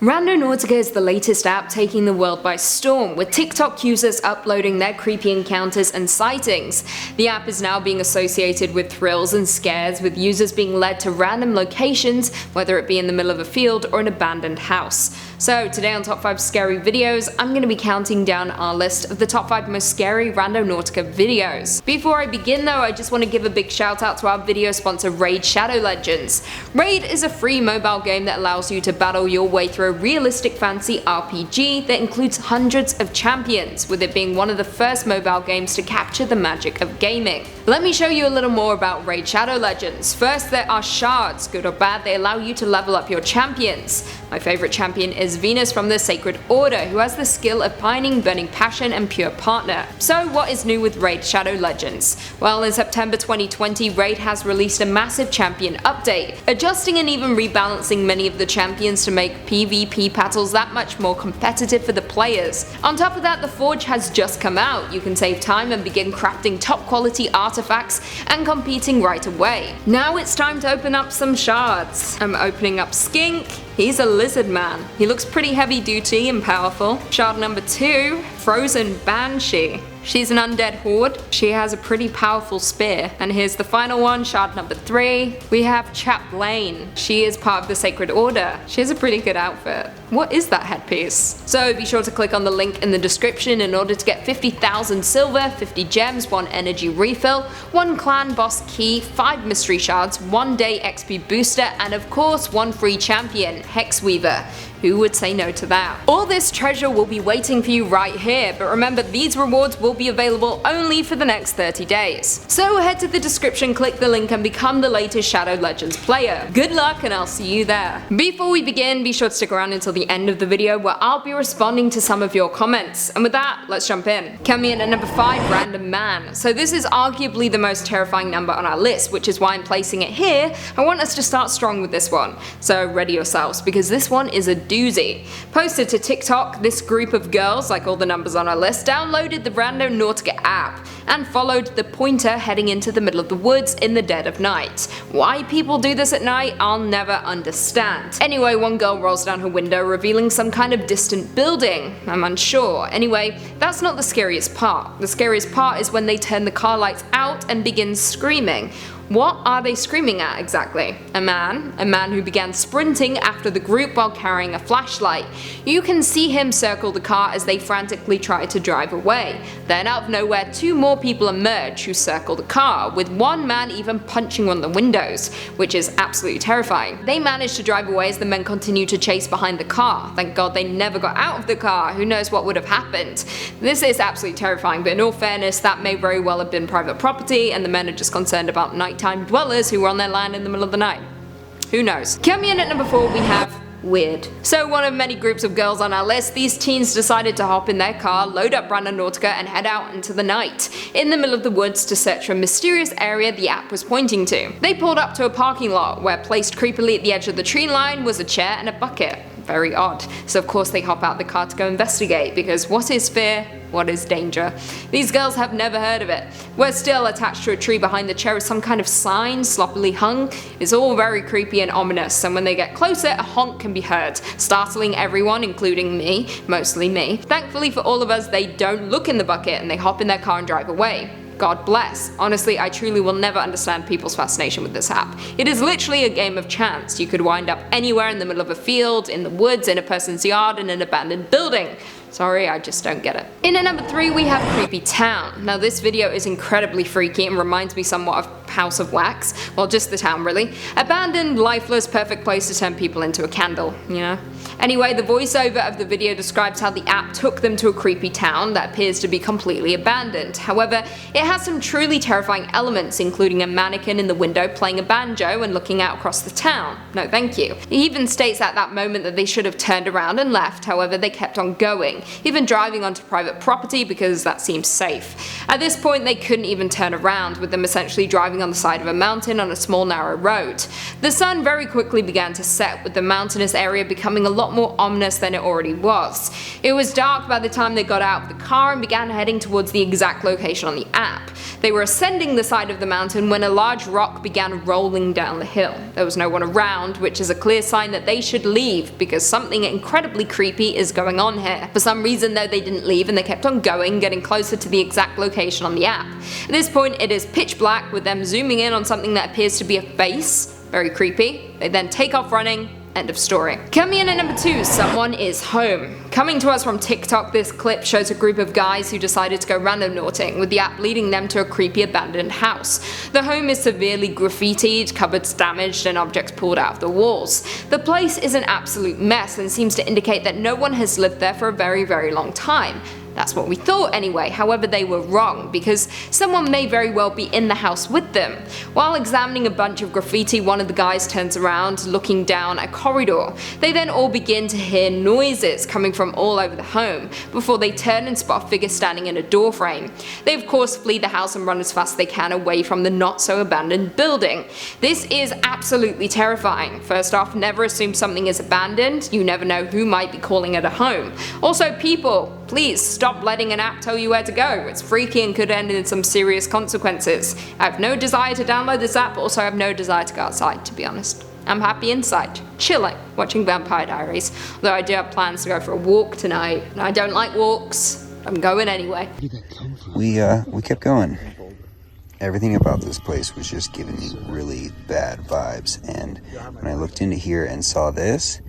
Randonautica is the latest app taking the world by storm, with TikTok users uploading their creepy encounters and sightings. The app is now being associated with thrills and scares, with users being led to random locations, whether it be in the middle of a field or an abandoned house. So today on Top 5 Scary Videos, I'm going to be counting down our list of the top 5 most scary Randonautica videos. Before I begin though, I just want to give a big shout out to our video sponsor Raid Shadow Legends. Raid is a free mobile game that allows you to battle your way through a realistic fantasy RPG that includes hundreds of champions, with it being one of the first mobile games to capture the magic of gaming. Let me show you a little more about Raid Shadow Legends. First, there are shards. Good or bad, they allow you to level up your champions. My favorite champion is Venus from the Sacred Order, who has the skill of pining, burning passion, and pure partner. So what is new with Raid Shadow Legends? Well, in September 2020, Raid has released a massive champion update, adjusting and even rebalancing many of the champions to make PvP battles that much more competitive for the players. On top of that, the Forge has just come out. You can save time and begin crafting top quality artifacts and competing right away. Now it's time to open up some shards. I'm opening up Skink. He's a lizard man. He looks pretty heavy duty and powerful. Shard number 2, Frozen Banshee. She's an undead horde. She has a pretty powerful spear. And here's the final one, shard number 3. We have Chaplain. She is part of the Sacred Order. She has a pretty good outfit. What is that headpiece? So be sure to click on the link in the description in order to get 50,000 silver, 50 gems, 1 energy refill, 1 clan boss key, 5 mystery shards, 1 day XP booster, and of course 1 free champion, Hexweaver. Who would say no to that? All this treasure will be waiting for you right here, but remember, these rewards will be available only for the next 30 days. So head to the description, click the link, and become the latest Shadow Legends player. Good luck, and I'll see you there. Before we begin, be sure to stick around until the end of the video, where I'll be responding to some of your comments. And with that, let's jump in. Coming in at number 5, Random Man. So this is arguably the most terrifying number on our list, which is why I'm placing it here. I want us to start strong with this one. So ready yourselves, because this one is a doozy. Posted to TikTok, this group of girls, like all the numbers on our list, downloaded the Randonautica app and followed the pointer heading into the middle of the woods in the dead of night. Why people do this at night, I'll never understand. Anyway, one girl rolls down her window, revealing some kind of distant building. I'm unsure. Anyway, that's not the scariest part. The scariest part is when they turn the car lights out and begin screaming. What are they screaming at exactly? A man who began sprinting after the group while carrying a flashlight. You can see him circle the car as they frantically try to drive away. Then out of nowhere, 2 more people emerge who circle the car, with one man even punching on the windows, which is absolutely terrifying. They manage to drive away as the men continue to chase behind the car. Thank God they never got out of the car. Who knows what would have happened? This is absolutely terrifying, but in all fairness, that may very well have been private property and the men are just concerned about nighttime dwellers who were on their land in the middle of the night. Who knows? Coming in at number 4, we have Weird. So one of many groups of girls on our list, these teens decided to hop in their car, load up Randonautica, and head out into the night, in the middle of the woods, to search for a mysterious area the app was pointing to. They pulled up to a parking lot, where placed creepily at the edge of the tree line was a chair and a bucket. Very odd. So of course they hop out the car to go investigate, because what is fear? What is danger? These girls have never heard of it. We're still attached to a tree behind the chair is some kind of sign, sloppily hung. It's all very creepy and ominous, and when they get closer, a honk can be heard, startling everyone, including me, mostly me. Thankfully for all of us, they don't look in the bucket and they hop in their car and drive away. God bless. Honestly, I truly will never understand people's fascination with this app. It is literally a game of chance. You could wind up anywhere in the middle of a field, in the woods, in a person's yard, in an abandoned building. Sorry, I just don't get it. In at number 3, we have Creepy Town. Now this video is incredibly freaky and reminds me somewhat of House of Wax. Well, just the town really. Abandoned, lifeless, perfect place to turn people into a candle, you know? Anyway, the voiceover of the video describes how the app took them to a creepy town that appears to be completely abandoned. However, it has some truly terrifying elements, including a mannequin in the window playing a banjo and looking out across the town. No thank you. It even states at that moment that they should have turned around and left, however they kept on going. traveling, even driving onto private property because that seems safe. At this point they couldn't even turn around, with them essentially driving on the side of a mountain on a small narrow road. The sun very quickly began to set, with the mountainous area becoming a lot more ominous than it already was. It was dark by the time they got out of the car and began heading towards the exact location on the app. They were ascending the side of the mountain when a large rock began rolling down the hill. There was no one around, which is a clear sign that they should leave, because something incredibly creepy is going on here. For some reason though, they didn't leave and they kept on going, getting closer to the exact location on the app. At this point it is pitch black, with them zooming in on something that appears to be a face. Very creepy. They then take off running. End of story. Coming in at number 2, someone is home. Coming to us from TikTok, this clip shows a group of guys who decided to go randonauting, with the app leading them to a creepy abandoned house. The home is severely graffitied, cupboards damaged, and objects pulled out of the walls. The place is an absolute mess and seems to indicate that no one has lived there for a very long time. That's what we thought anyway. However, they were wrong, because someone may very well be in the house with them. While examining a bunch of graffiti, one of the guys turns around, looking down a corridor. They then all begin to hear noises coming from all over the home, before they turn and spot a figure standing in a doorframe. They of course flee the house and run as fast as they can away from the not so abandoned building. This is absolutely terrifying. First off, never assume something is abandoned. You never know who might be calling it a home. Also, people, please stop letting an app tell you where to go. It's freaky and could end in some serious consequences. I have no desire to download this app, also I have no desire to go outside, to be honest. I'm happy inside, chilling, watching Vampire Diaries. Although I do have plans to go for a walk tonight, and I don't like walks. I'm going anyway. We kept going. Everything about this place was just giving me really bad vibes, and when I looked into here and saw this,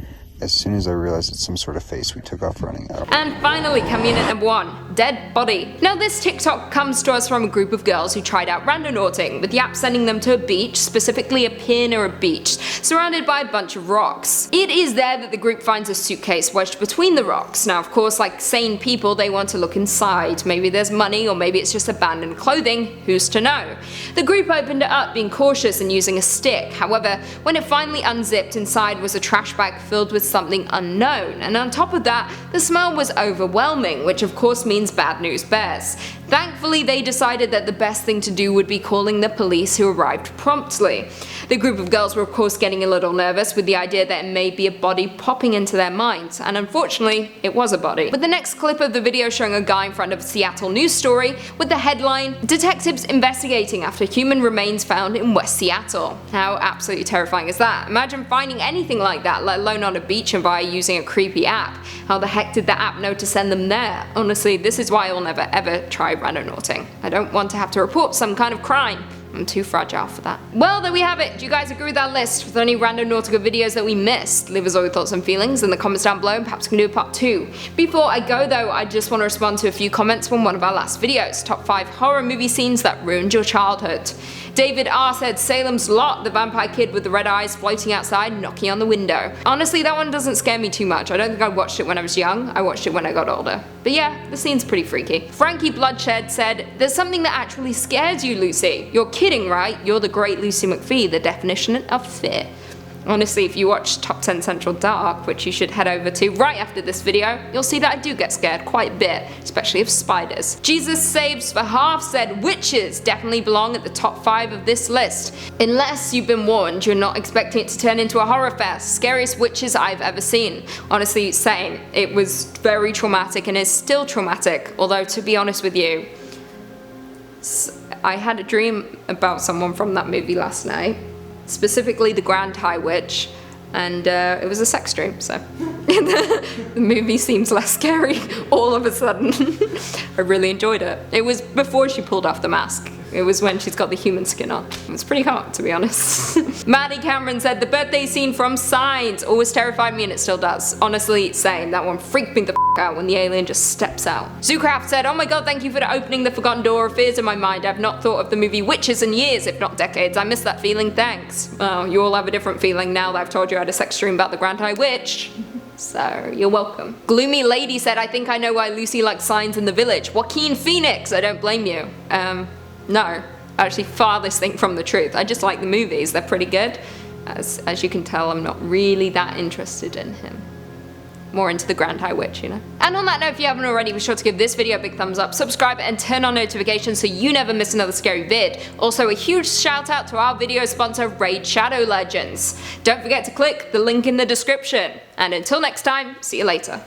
as soon as I realized it's some sort of face, we took off running out. And finally, coming in at number 1, dead body. Now this TikTok comes to us from a group of girls who tried out randonauting, with the app sending them to a beach, specifically a pier near a beach, surrounded by a bunch of rocks. It is there that the group finds a suitcase wedged between the rocks. Now of course, like sane people, they want to look inside. Maybe there's money, or maybe it's just abandoned clothing, who's to know? The group opened it up, being cautious and using a stick. However, when it finally unzipped, inside was a trash bag filled with something unknown, and on top of that, the smell was overwhelming, which of course means bad news bears. Thankfully, they decided that the best thing to do would be calling the police, who arrived promptly. The group of girls were of course getting a little nervous with the idea that it may be a body popping into their minds, and unfortunately, it was a body. With the next clip of the video showing a guy in front of a Seattle news story with the headline, "Detectives investigating after human remains found in West Seattle." How absolutely terrifying is that? Imagine finding anything like that, let alone on a beach and via using a creepy app. How the heck did the app know to send them there? Honestly, this is why I'll never ever try randonauting. I don't want to have to report some kind of crime. I'm too fragile for that. Well, there we have it. Do you guys agree with that list? With any Randonautica videos that we missed? Leave us all your thoughts and feelings in the comments down below, and perhaps we can do a part 2. Before I go though, I just want to respond to a few comments from one of our last videos. Top 5 horror movie scenes that ruined your childhood. David R said Salem's Lot, the vampire kid with the red eyes floating outside, knocking on the window. Honestly, that one doesn't scare me too much. I don't think I watched it when I was young. I watched it when I got older. But yeah, the scene's pretty freaky. Frankie Bloodshed said, there's something that actually scares you, Lucy. You're kidding, right? You're the great Lucy McPhee, the definition of fear. Honestly, if you watch Top 10 Central Dark, which you should head over to right after this video, you'll see that I do get scared quite a bit, especially of spiders. Jesus Saves for Half said witches definitely belong at the top 5 of this list. Unless you've been warned, you're not expecting it to turn into a horror fest. Scariest witches I've ever seen. Honestly, same. It was very traumatic and is still traumatic, although to be honest with you, I had a dream about someone from that movie last night. Specifically the Grand High Witch, and it was a sex dream, so the movie seems less scary all of a sudden. I really enjoyed it. It was before she pulled off the mask. It was when she's got the human skin on. It was pretty hot, to be honest. Maddie Cameron said the birthday scene from Signs always terrified me, and it still does. Honestly, same. That one freaked me the f out when the alien just steps out. Zoocraft said, oh my god, thank you for opening the forgotten door of fears in my mind. I've not thought of the movie Witches in years, if not decades. I miss that feeling, thanks. Well, you all have a different feeling now that I've told you I had a sex dream about the Grand High Witch. So, you're welcome. Gloomy Lady said, I think I know why Lucy likes Signs in the Village. Joaquin Phoenix, I don't blame you. No, actually farthest thing from the truth. I just like the movies, they're pretty good. As you can tell, I'm not really that interested in him. more into the Grand High Witch, you know? And on that note, if you haven't already, be sure to give this video a big thumbs up, subscribe, and turn on notifications so you never miss another scary vid. Also, a huge shout out to our video sponsor, Raid Shadow Legends. Don't forget to click the link in the description. And until next time, see you later.